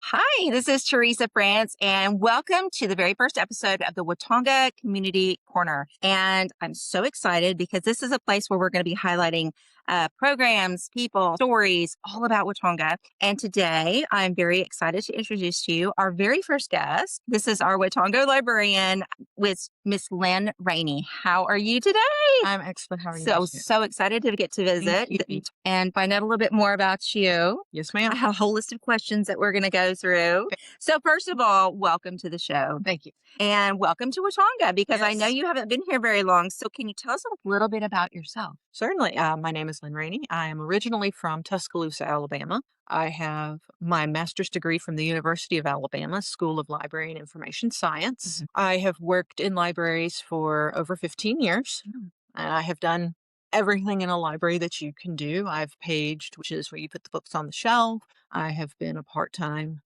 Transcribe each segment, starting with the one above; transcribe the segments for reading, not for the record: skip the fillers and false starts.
Hi, this is Teresa France, and welcome to the very first episode of the Watonga Community Corner. And I'm so excited because this is a place where we're going to be highlighting programs, people, stories, all about Watonga. And today I'm very excited to introduce to you our very first guest. This is our Watonga librarian with Miss Lynn Rainey. How are you today? I'm excellent. How are you? So excited to get to visit and find out a little bit more about you. Yes, ma'am. I have a whole list of questions that we're going to go through. Okay. So first of all, welcome to the show. Thank you. And welcome to Watonga because I know Yes. you haven't been here very long. So can you tell us a little bit about yourself? Certainly. My name is Lynn Rainey. I am originally from Tuscaloosa, Alabama. I have my master's degree from the University of Alabama School of Library and Information Science. I have worked in libraries for over 15 years, and I have done everything in a library that you can do. I've paged, which is where you put the books on the shelf. I have been a part-time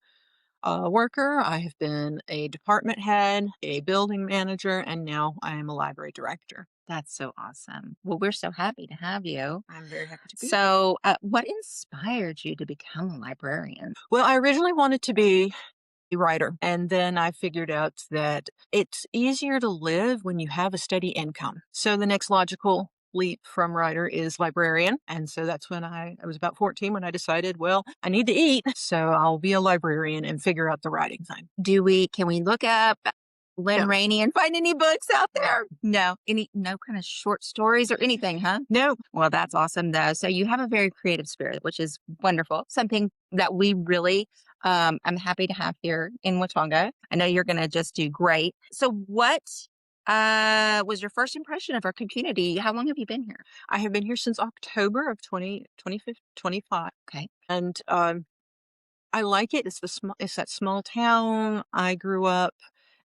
worker. I have been a department head, a building manager, and now I am a library director. That's so awesome. Well, we're so happy to have you. I'm very happy to be here. So, what inspired you to become a librarian? Well, I originally wanted to be a writer, and then I figured out that it's easier to live when you have a steady income. So the next logical leap from writer is librarian. And so that's when I was about 14 when I decided, well, I need to eat, so I'll be a librarian and figure out the writing thing. Can we look up Lynn No. Rainey and find any books out there? No kind of short stories or anything, huh? No. Well, that's awesome though. So you have a very creative spirit, which is wonderful. Something that we really, I'm happy to have here in Watonga. I know you're going to just do great. So what was your first impression of our community? How long have you been here? I have been here since October of 2025. Okay. And I like it. It's that small town. I grew up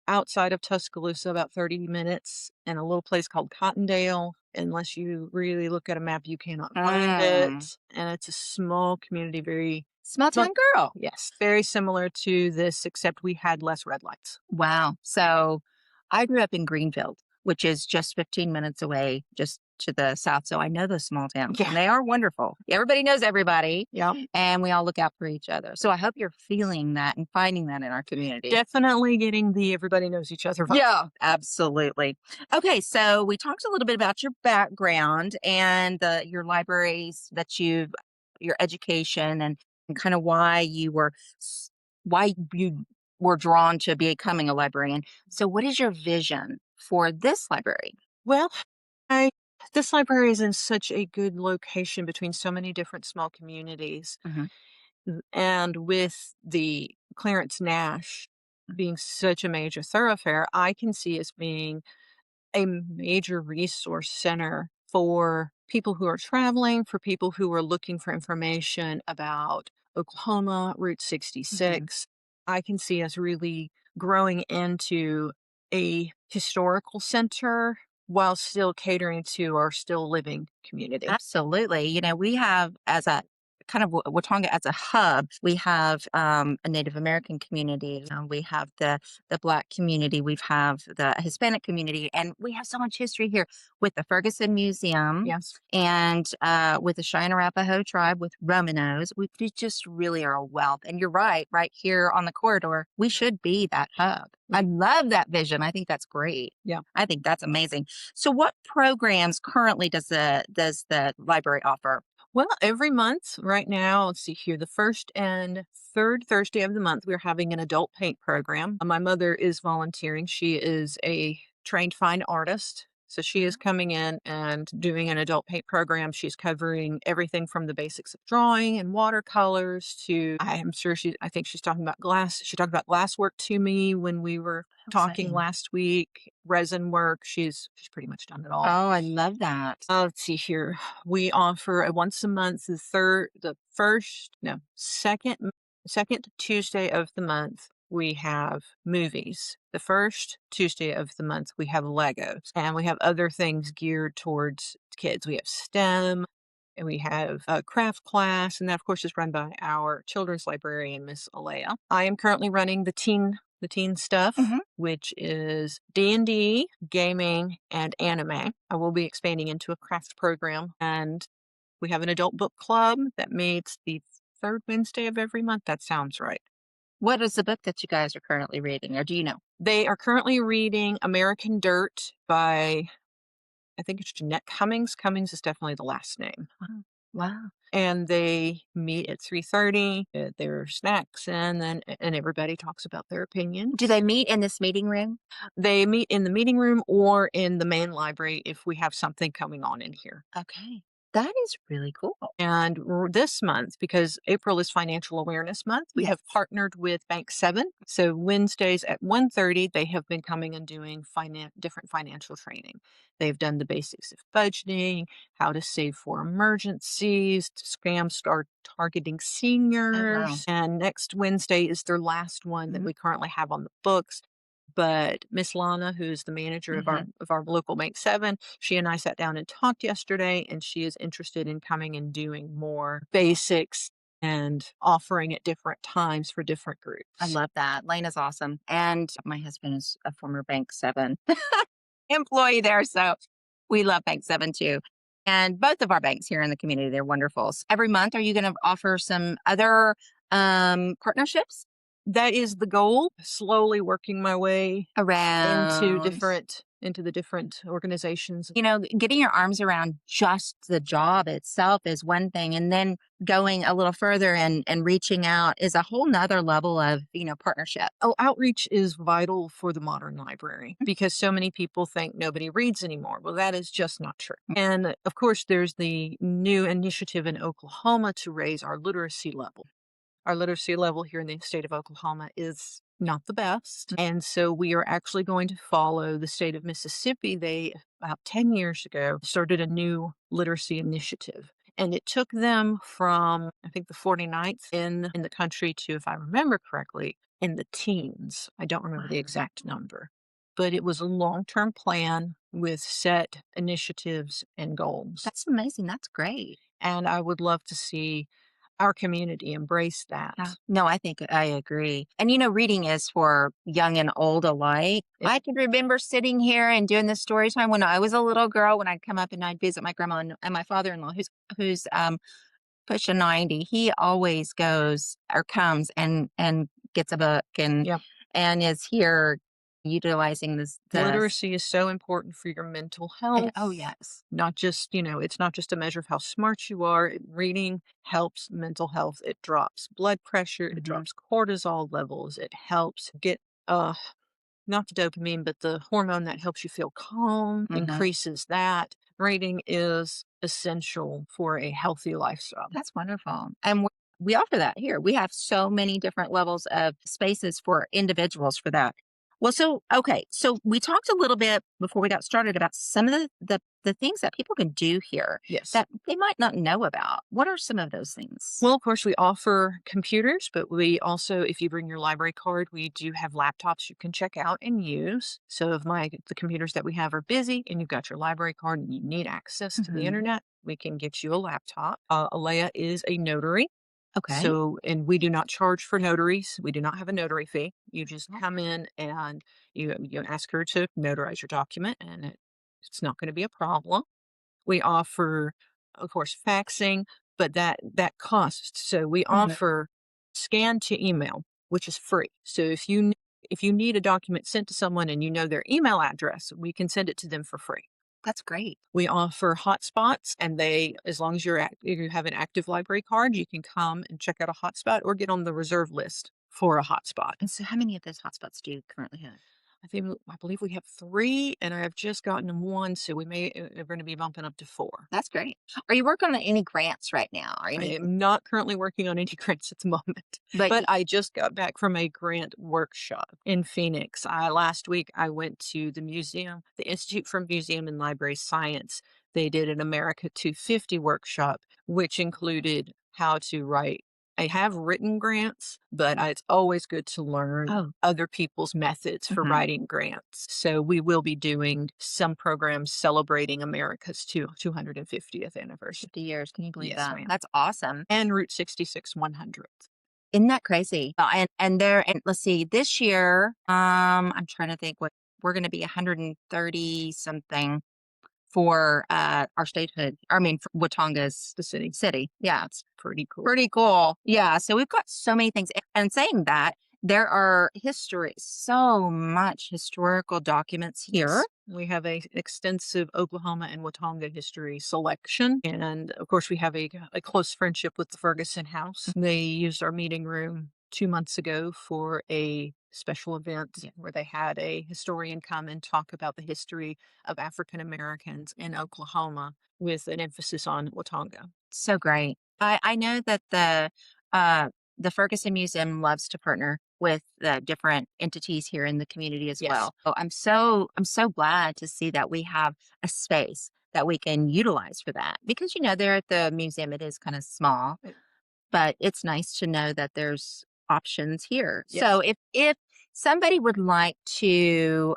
outside of Tuscaloosa, about 30 minutes, in a little place called Cottondale. Unless you really look at a map, you cannot find it. And it's a small community, very Small town girl. yes, very similar to this, except we had less red lights. Wow. So I grew up in Greenfield, which is just 15 minutes away, just to the south. So I know those small towns and they are wonderful. Everybody knows everybody. Yeah. And we all look out for each other. So I hope you're feeling that and finding that in our community. Definitely getting the everybody knows each other vibe. Yeah, absolutely. Okay. So we talked a little bit about your background and your libraries your education and kind of why you were drawn to becoming a librarian. So what is your vision for this library? Well, this library is in such a good location between so many different small communities. And with the Clarence Nash being such a major thoroughfare, I can see as being a major resource center for people who are traveling, for people who are looking for information about Oklahoma, Route 66. I can see us really growing into a historical center while still catering to our still living community. Absolutely. We have as a kind of Watonga as a hub, we have a Native American community, we have the Black community, we have the Hispanic community, and we have so much history here with the Ferguson Museum. Yes. And with the Cheyenne Arapaho tribe, with Romanos. We just really are a wealth. And you're right here on the corridor, we should be that hub. I love that vision. I think that's great. Yeah. I think that's amazing. So what programs currently does the library offer? Well, every month right now, let's see here, the first and third Thursday of the month, we're having an adult paint program. My mother is volunteering. She is a trained fine artist. So she is coming in and doing an adult paint program. She's covering everything from the basics of drawing and watercolors to, I think she's talking about glass. She talked about glass work to me when we were talking last week, resin work. She's pretty much done it all. Oh, I love that. Let's see here. We offer a once a month, second Tuesday of the month, we have movies. The first Tuesday of the month, we have Legos, and we have other things geared towards kids. We have STEM, and we have a craft class, and that, of course, is run by our children's librarian, Miss Alea. I am currently running the teen stuff, which is D&D, gaming, and anime. I will be expanding into a craft program, and we have an adult book club that meets the third Wednesday of every month. That sounds right. What is the book that you guys are currently reading, or do you know? They are currently reading American Dirt by, I think it's Jeanette Cummings. Cummings is definitely the last name. Wow. Wow. And they meet at 3:30, get their snacks, and everybody talks about their opinions. Do they meet in this meeting room? They meet in the meeting room or in the main library if we have something coming on in here. Okay. That is really cool. And this month, because April is Financial Awareness Month, we have partnered with Bank 7. So Wednesdays at 1:30, they have been coming and doing different financial training. They've done the basics of budgeting, how to save for emergencies, to start targeting seniors. And next Wednesday is their last one that we currently have on the books. But Miss Lana, who's the manager of our local Bank 7, she and I sat down and talked yesterday, and she is interested in coming and doing more basics and offering at different times for different groups. I love that. Lena's awesome. And my husband is a former Bank 7 employee there. So we love Bank 7 too. And both of our banks here in the community, they're wonderful. So every month, are you going to offer some other partnerships? That is the goal, slowly working my way around into the different organizations. You know, getting your arms around just the job itself is one thing. And then going a little further and reaching out is a whole nother level of, partnership. Oh, outreach is vital for the modern library because so many people think nobody reads anymore. Well, that is just not true. And of course, there's the new initiative in Oklahoma to raise our literacy level. Our literacy level here in the state of Oklahoma is not the best. And so we are actually going to follow the state of Mississippi. They, about 10 years ago, started a new literacy initiative. And it took them from, I think, the 49th in the country to, if I remember correctly, in the teens. I don't remember the exact number. But it was a long-term plan with set initiatives and goals. That's amazing. That's great. And I would love to see our community embrace that. No, I think I agree. And reading is for young and old alike. I can remember sitting here and doing this story time when I was a little girl, when I'd come up and I'd visit my grandma and my father-in-law, who's pushing 90. He always goes or comes and gets a book and is here utilizing this. Literacy is so important for your mental health. Oh, yes. Not just, it's not just a measure of how smart you are. Reading helps mental health. It drops blood pressure. It drops cortisol levels. It helps get, not the dopamine, but the hormone that helps you feel calm, increases that. Reading is essential for a healthy lifestyle. That's wonderful. And we offer that here. We have so many different levels of spaces for individuals for that. Well, so we talked a little bit before we got started about some of the things that people can do here that they might not know about. What are some of those things? Well, of course, we offer computers, but we also, if you bring your library card, we do have laptops you can check out and use. So if the computers that we have are busy and you've got your library card and you need access to the internet, we can get you a laptop. Alea is a notary. Okay. So, and we do not charge for notaries. We do not have a notary fee. You just come in and you ask her to notarize your document, and it's not going to be a problem. We offer, of course, faxing, but that costs. So we offer scan to email, which is free. So if you need a document sent to someone and you know their email address, we can send it to them for free. That's great. We offer hotspots, and as long as you have an active library card, you can come and check out a hotspot or get on the reserve list for a hotspot. And so how many of those hotspots do you currently have? I believe we have 3, and I have just gotten 1, so we're going to be bumping up to 4. That's great. Are you working on any grants right now? I am not currently working on any grants at the moment, but I just got back from a grant workshop in Phoenix. Last week, I went to the Institute for Museum and Library Science. They did an America 250 workshop, which included how to write. I have written grants, but it's always good to learn other people's methods for writing grants. So we will be doing some programs celebrating America's 250th anniversary. 50 years. Can you believe Yes, that? ma'am. That's awesome. And Route 66 100th. Isn't that crazy? And let's see, this year, I'm trying to think what we're going to be 130 something for our statehood. I mean, for Watonga's The city. city. Yeah. It's pretty cool. Pretty cool. Yeah. So we've got so many things. And saying that, There are so much historical documents here. Yes. We have a extensive Oklahoma and Watonga history selection. And of course, we have a close friendship with the Ferguson House. They used our meeting room 2 months ago for a special event where they had a historian come and talk about the history of African Americans in Oklahoma with an emphasis on Watonga. So great. I know that the Ferguson Museum loves to partner with the different entities here in the community as Yes. well. So I'm so glad to see that we have a space that we can utilize for that, because there at the museum it is kind of small, but it's nice to know that there's options here. Yes. So if somebody would like to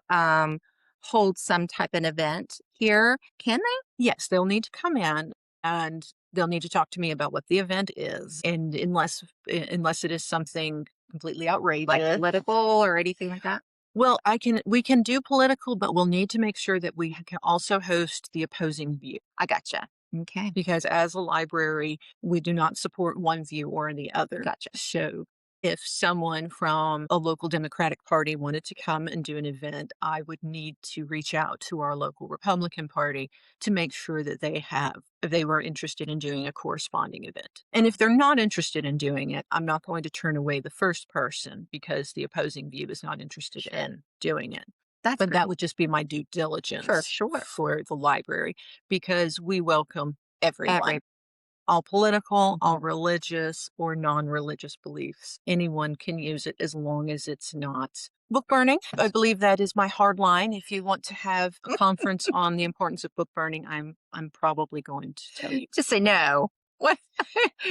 hold some type of event here, can they? Yes, they'll need to come in and they'll need to talk to me about what the event is. And unless it is something completely outrageous, Like political or anything like that? well, we can do political, but we'll need to make sure that we can also host the opposing view. I gotcha. Okay. Because as a library, we do not support one view or the other. Gotcha. So if someone from a local Democratic Party wanted to come and do an event, I would need to reach out to our local Republican Party to make sure that if they were interested in doing a corresponding event. And if they're not interested in doing it, I'm not going to turn away the first person because the opposing view is not interested in doing it. That's But great. that would just be my due diligence sure. for the library, because we welcome everyone. Every All political, all religious, or non-religious beliefs. Anyone can use it as long as it's not book burning. I believe that is my hard line. If you want to have a conference on the importance of book burning, I'm probably going to tell you. Just say no. What?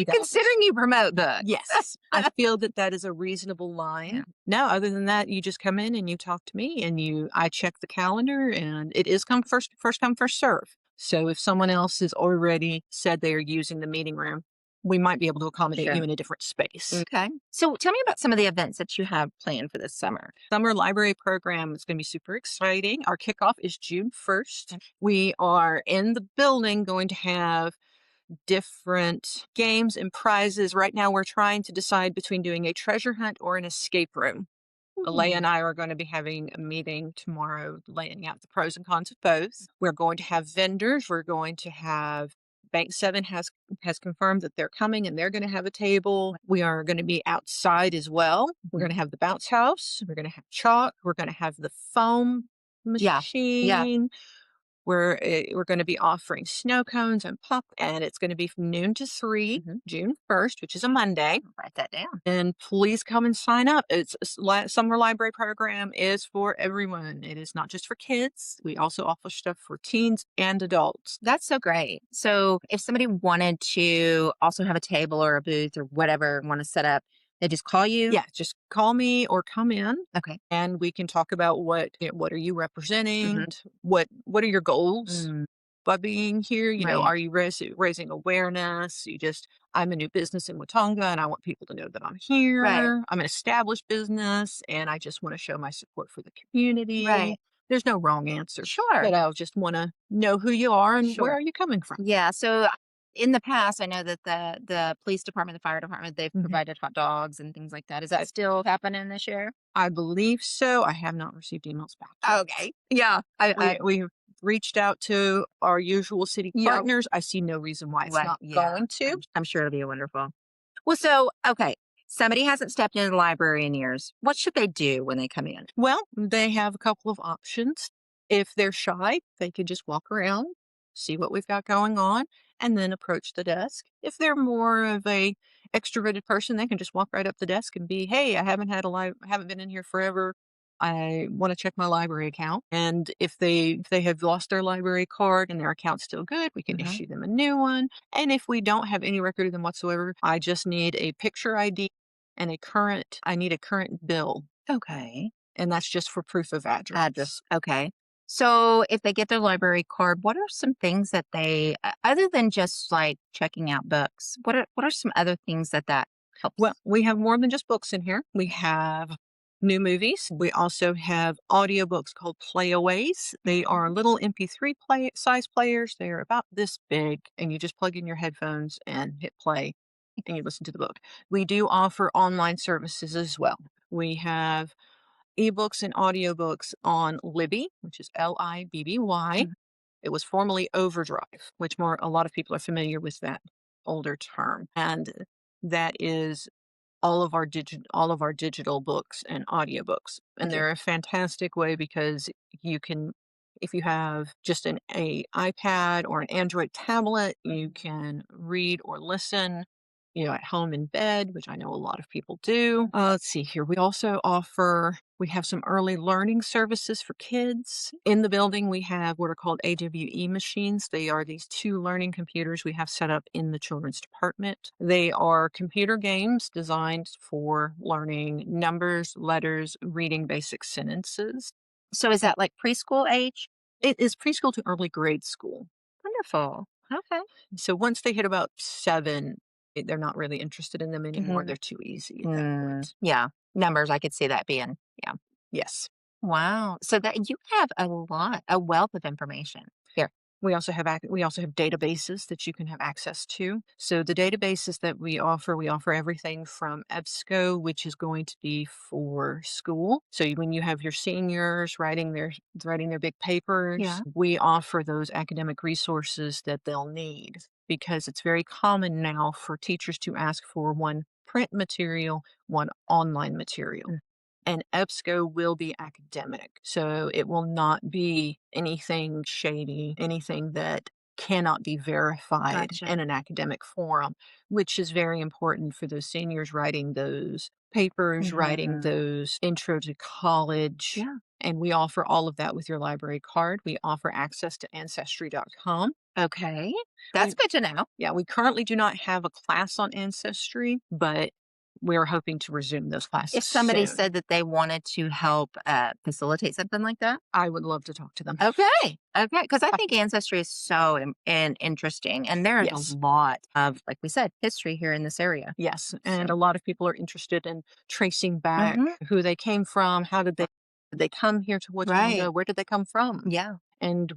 Considering you promote books. Yes, I feel that is a reasonable line. Yeah. No, other than that, you just come in and you talk to me, and I check the calendar, and it is first come, first serve. So if someone else has already said they are using the meeting room, we might be able to accommodate Sure. you in a different space. Okay. So tell me about some of the events that you have planned for this summer. Summer library program is going to be super exciting. Our kickoff is June 1st. We are in the building going to have different games and prizes. Right now, we're trying to decide between doing a treasure hunt or an escape room. Leia and I are going to be having a meeting tomorrow, laying out the pros and cons of both. We're going to have vendors. We're going to have Bank 7 has confirmed that they're coming and they're going to have a table. We are going to be outside as well. We're going to have the bounce house. We're going to have chalk. We're going to have the foam machine. We're going to be offering snow cones and pop, and it's going to be from noon to 3, June 1st, which is a Monday. Write that down. And please come and sign up. Summer library program is for everyone. It is not just for kids. We also offer stuff for teens and adults. That's so great. So if somebody wanted to also have a table or a booth or whatever, want to set up, they just call you? Yeah, just call me or come in. Okay. And we can talk about what are you representing? What are your goals by being here? Right. Are you raising awareness? I'm a new business in Watonga and I want people to know that I'm here. Right. I'm an established business and I just want to show my support for the community. Right. There's no wrong answer. Sure. But I'll just want to know who you are and Sure. where are you coming from. Yeah. So in the past, I know that the police department, the fire department, they've provided hot dogs and things like that. Is that still happening this year? I believe so. I have not received emails back yet. Okay. Yeah. We've reached out to our usual city partners. I see no reason why it's not going to. I'm sure it'll be wonderful. Well, so, okay. Somebody hasn't stepped into the library in years. What should they do when they come in? Well, they have a couple of options. If they're shy, they could just walk around, see what we've got going on, and then approach the desk. If they're more of a extroverted person, they can just walk right up the desk and be, "Hey, I haven't been in here forever. I want to check my library account." And if they have lost their library card and their account's still good, we can issue them a new one. And if we don't have any record of them whatsoever, I just need a picture ID and I need a current bill. Okay. And that's just for proof of address. Okay. So if they get their library card, what are some things that they, other than just like checking out books, what are some other things that helps? Well, we have more than just books in here. We have new movies. We also have audiobooks called playaways. They are little MP3 size players. They are about this big, and you just plug in your headphones and hit play, and you listen to the book. We do offer online services as well. We have ebooks and audiobooks on Libby, which is Libby. Mm. It was formerly Overdrive, which a lot of people are familiar with that older term. And that is all of our digital books and audiobooks. And Okay. they're a fantastic way because you can, if you have just a iPad or an Android tablet, you can read or listen, at home in bed, which I know a lot of people do. Let's see here. We have some early learning services for kids. In the building, we have what are called AWE machines. They are these two learning computers we have set up in the children's department. They are computer games designed for learning numbers, letters, reading basic sentences. So is that like preschool age? It is preschool to early grade school. Wonderful. Okay. So once they hit about 7, they're not really interested in them anymore. Mhm. They're too easy at that point. Yeah. Numbers, I could see that being. Yeah. Yes. Wow. So that you have a wealth of information here. We also have databases that you can have access to. So the databases that we offer everything from EBSCO, which is going to be for school. So when you have your seniors writing their big papers, Yeah. we offer those academic resources that they'll need because it's very common now for teachers to ask for one print material, one online material. Mm. And EBSCO will be academic. So it will not be anything shady, anything that cannot be verified Gotcha. in an academic forum, which is very important for those seniors writing those papers, writing Mhm. those intro to college. Yeah. And we offer all of that with your library card. We offer access to ancestry.com. Okay. That's We, good to know. yeah, we currently do not have a class on ancestry, but we're hoping to resume those classes If somebody soon. said that they wanted to help facilitate something like that. I would love to talk to them. Okay. Okay. Because I think ancestry is so interesting. And there is Yes. a lot of, like we said, history here in this area. Yes, and So. a lot of people are interested in tracing back Mhm. who they came from, how did they come here to Right. Watonga, where did they come from? Yeah. And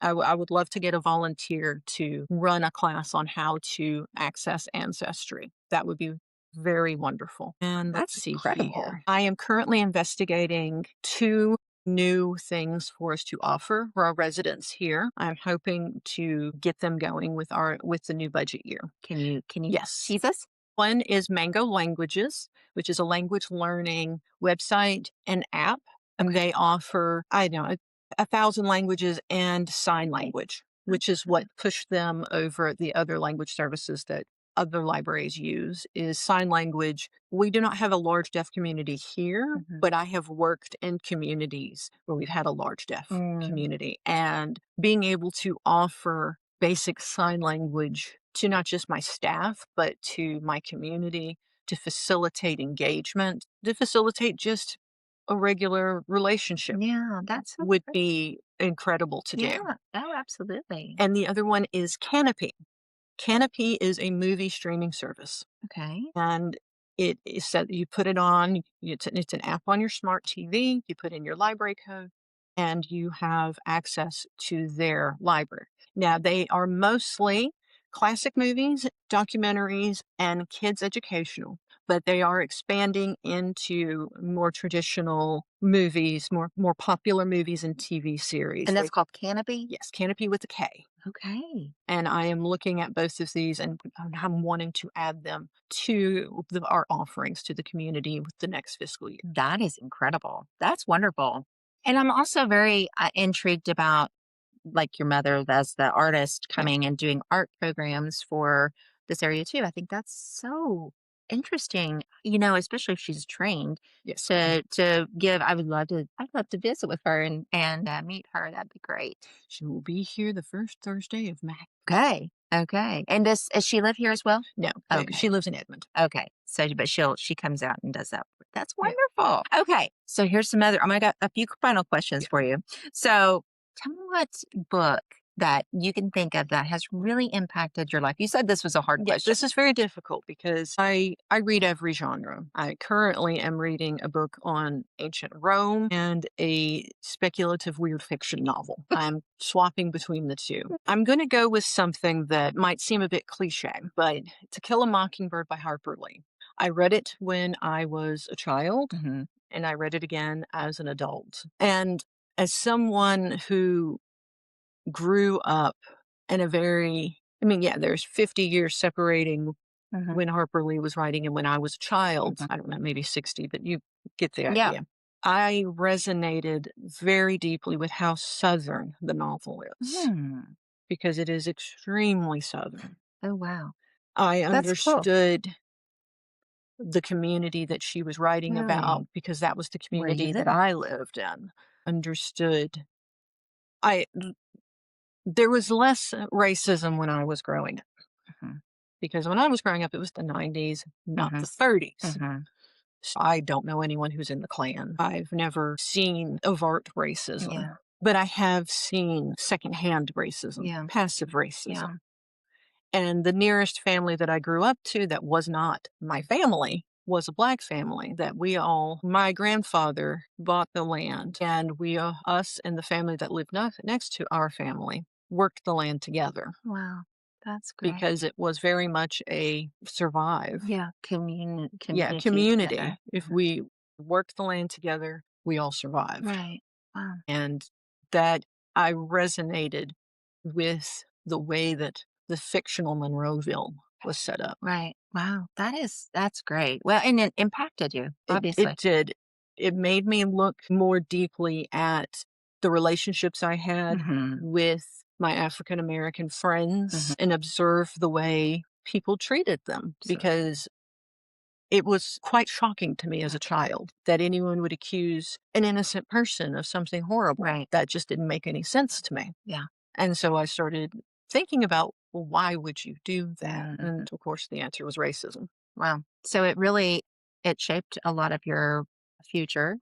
I would love to get a volunteer to run a class on how to access ancestry. That would be very wonderful. And let's That's see incredible. here. I am currently investigating 2 new things for us to offer for our residents here. I'm hoping to get them going with the new budget year. Can you Yes. tease us? One is Mango Languages, which is a language learning website and app. And they offer, I don't know, 1,000 languages and sign language, which is what pushed them over the other language services that other libraries use is sign language. We do not have a large deaf community here, Mhm. but I have worked in communities where we've had a large deaf community. And being able to offer basic sign language to not just my staff, but to my community to facilitate engagement, to facilitate just a regular relationship Yeah, that's so would great. be incredible to do. Yeah. Oh, absolutely. And the other one is Canopy. Canopy is a movie streaming service. Okay. And it is said you put it on, it's an app on your smart TV, you put in your library code, and you have access to their library. Now, they are mostly classic movies, documentaries, and kids' educational, but they are expanding into more traditional movies, more popular movies and TV series. And that's called Canopy? Yes, Canopy with a K. Okay. And I am looking at both of these and I'm wanting to add them to our offerings to the community with the next fiscal year. That is incredible. That's wonderful. And I'm also very intrigued about like your mother as the artist Yeah. coming and doing art programs for this area too. I think that's so interesting, especially if she's trained Yes. to give. I'd love to visit with her and meet her. That'd be great. She will be here the first Thursday of May. Okay. Okay. And does she live here as well? No, Okay. she lives in Edmond. Okay. So, but she comes out and does that. That's Yeah. wonderful. Okay. So here's some other, I got a few final questions for you. So tell me what book that you can think of that has really impacted your life. You said this was a hard Yes, question. this is very difficult because I read every genre. I currently am reading a book on ancient Rome and a speculative weird fiction novel. I'm swapping between the two. I'm going to go with something that might seem a bit cliche, but To Kill a Mockingbird by Harper Lee. I read it when I was a child, Mm-hmm. and I read it again as an adult. And as someone who grew up in a very, I mean, yeah, there's 50 years separating Mm-hmm. when Harper Lee was writing and when I was a child. Mm-hmm. I don't know, maybe 60, but you get the Yeah. idea. I resonated very deeply with how Southern the novel is Hmm. because it is extremely Southern. Oh, wow. I That's cool. understood the community that she was writing about Really? because that was the Where you community that live. I lived in. Understood. I There was less racism when I was growing up Mm-hmm. because when I was growing up, it was the 90s, not Mm-hmm. the 30s. Mm-hmm. So I don't know anyone who's in the Klan. I've never seen overt racism, Yeah. but I have seen secondhand racism, Yeah. passive Yeah. racism. And the nearest family that I grew up to that was not my family was a black family that my grandfather bought the land and us and the family that lived next to our family worked the land together Wow. That's great. because it was very much a survive. Yeah. Yeah, Community together. community. If Mhm. we worked the land together, we all survived. Right. Wow. And that I resonated with the way that the fictional Monroeville was set up. Right. Wow. That's great. Well, and it impacted you, It obviously. did. It made me look more deeply at the relationships I had Mm-hmm. with my African American Mm-hmm. friends and observe the way people treated them Absolutely. because it was quite shocking to me as a child that anyone would accuse an innocent person of something horrible. Right. That just didn't make any sense to me. Yeah. And so I started thinking about, well, why would you do that? Mhm. And of course, the answer was racism. Wow. So it shaped a lot of your future,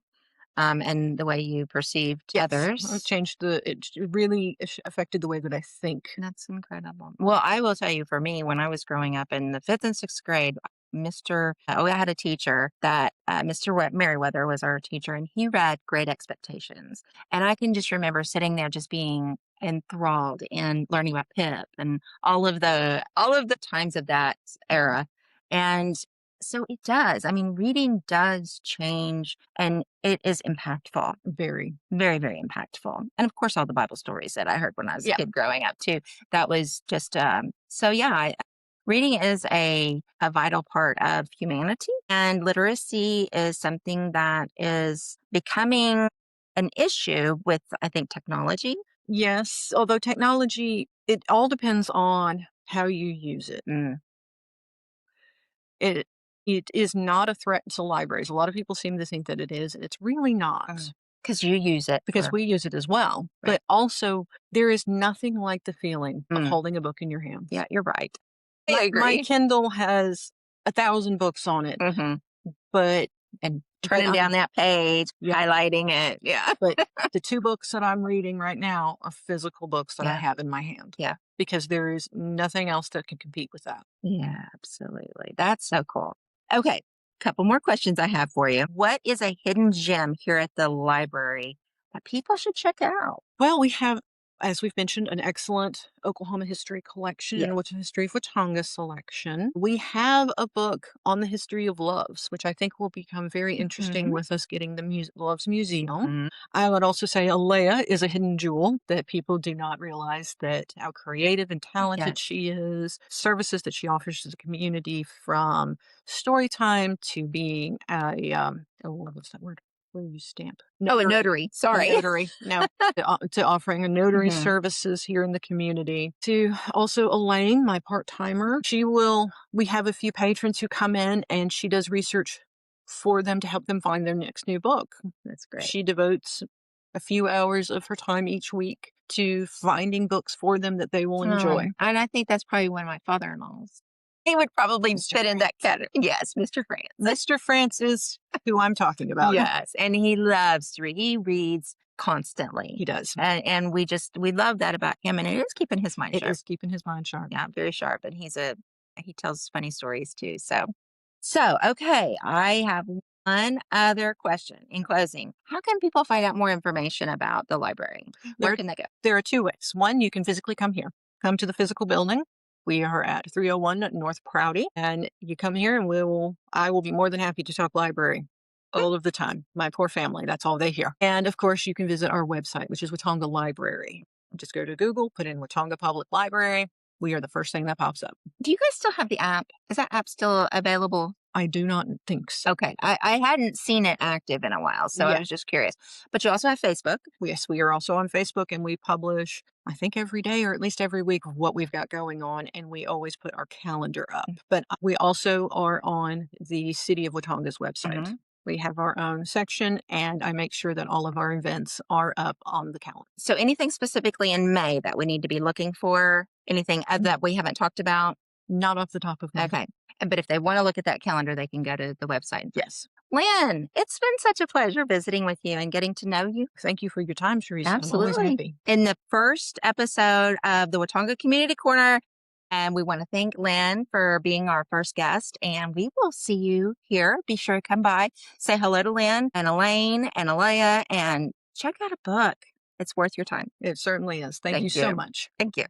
and the way you perceived Yes, others. it really affected the way that I think. That's incredible. Well, I will tell you, for me, when I was growing up in the fifth and sixth grade, I had a teacher that Mr. Merriweather was our teacher, and he read Great Expectations. And I can just remember sitting there just being enthralled and learning about Pip and all of the times of that era. And so it does. I mean, reading does change and it is impactful. Very. Very, very impactful. And of course, all the Bible stories that I heard when I was a Yeah. kid growing up too. That was just, so yeah, reading is a vital part of humanity, and literacy is something that is becoming an issue with, I think, technology. Yes, although technology, it all depends on how you use it. Mm, It it is not a threat to libraries. A lot of people seem to think that it is, and it's really not because you use it because for, we use it as well. right. But also, there is nothing like the feeling of Mm, holding a book in your hands. yeah, you're right. I My agree. Kindle has 1,000 books on it, Hmm. but And but turning down that page, yeah, highlighting it. Yeah. but the 2 books that I'm reading right now are physical books that I Yeah. have in my hand Yeah. because there is nothing else that can compete with that. Yeah, absolutely. That's so cool. Okay, couple more questions I have for you. What is a hidden gem here at the library that people should check out? Well, we have, as we've mentioned, an excellent Oklahoma history collection Yeah. and what's a history of Watonga selection. We have a book on the history of loves, which I think will become very interesting Mhm. with us getting the Loves Museum. Mhm. I would also say Alea is a hidden jewel that people do not realize that how creative and talented Yes. she is, services that she offers to the community from story time to being what's that word? Where you stamp? Oh, a notary. A Sorry. notary. No, to offering a notary Mhm. services here in the community. To also Elaine, my part-timer, we have a few patrons who come in and she does research for them to help them find their next new book. That's great. She devotes a few hours of her time each week to finding books for them that they will enjoy. And I think that's probably one of my father-in-laws. He would probably Mr. fit in that France. category. Yes, Mr. France. Mr. France is who I'm talking about. Yes, and he loves to read. He reads constantly. He does. And we love that about him, and it is keeping his mind It sharp. is keeping his mind sharp. Yeah, very sharp, and he tells funny stories too. So okay, I have one other question in closing. How can people find out more information about the library? Where There, can they go? there are 2 ways. One, you can physically come here, come to the physical building. We are at 301 North Prouty, and you come here and I will be more than happy to talk library all of the time. My poor family, that's all they hear. And of course, you can visit our website, which is Watonga Library. Just go to Google, put in Watonga Public Library. We are the first thing that pops up. Do you guys still have the app? Is that app still available? I do not think so. Okay. I hadn't seen it active in a while, so I was just curious. But you also have Facebook. Yes, we are also on Facebook, and we publish, I think, every day or at least every week what we've got going on, and we always put our calendar up. But we also are on the City of Watonga's website. We have our own section, and I make sure that all of our events are up on the calendar. So anything specifically in May that we need to be looking for? Anything that we haven't talked about? Not off the top of my head. Okay. But if they want to look at that calendar, they can go to the website. Yes. Lynn, it's been such a pleasure visiting with you and getting to know you. Thank you for your time, Teresa. Absolutely. I'm always happy. In the first episode of the Watonga Community Corner, and we want to thank Lynn for being our first guest, and we will see you here. Be sure to come by, say hello to Lynn and Elaine and Alea, and check out a book. It's worth your time. It certainly is. Thank you so much. Thank you.